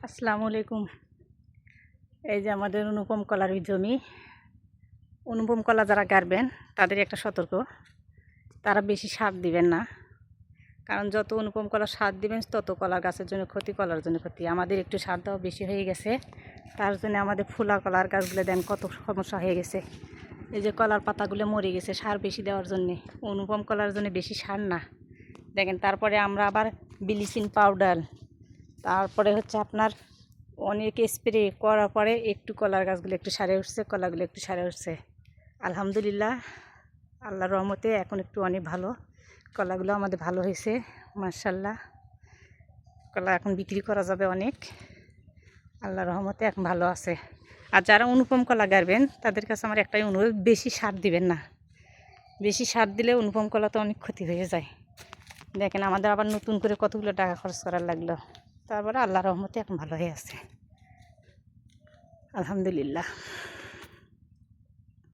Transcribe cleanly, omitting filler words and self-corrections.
আসসালামু আলাইকুম। এই যে আমাদের অনুপম কলার জমি। অনুপম কলা যারা গাড়বেন তাদের একটা সতর্ক, তারা বেশি সার দিবেন না। কারণ যত অনুপম কলা সার দিবেন তত কলা গাছের জন্য ক্ষতি, কলার জন্য ক্ষতি। আমাদের একটু সার দেওয়া বেশি হয়ে গেছে, তার জন্য আমাদের ফুলা কলার গাছগুলো দেন কত সমস্যা হয়ে গেছে। এই যে কলার পাতাগুলো মরে গেছে সার বেশি দেওয়ার জন্যে। অনুপম কলার জন্য বেশি সার না দেখেন। তারপরে আমরা আবার ব্লিচিং পাউডার, তারপরে হচ্ছে আপনার অনেক স্প্রে করার পরে একটু কলার গাছগুলো একটু সারে উঠছে, কলাগুলো একটু সারে উঠছে। আলহামদুলিল্লাহ, আল্লাহর রহমতে এখন একটু অনেক ভালো, কলাগুলো আমাদের ভালো হয়েছে মাশাআল্লাহ। কলা এখন বিক্রি করা যাবে অনেক, আল্লাহর রহমতে এখন ভালো আছে। আর যারা অনুপম কলা গাড়বেন তাদের কাছে আমার একটাই অনুরোধ, বেশি সার দিবেন না। বেশি সার দিলে অনুপম কলা তো অনেক ক্ষতি হয়ে যায়। দেখেন আমাদের আবার নতুন করে কতগুলো টাকা খরচ করার লাগলো, তারপরে আল্লাহর রহমতে এখন ভালো হয়ে আছে আলহামদুলিল্লাহ।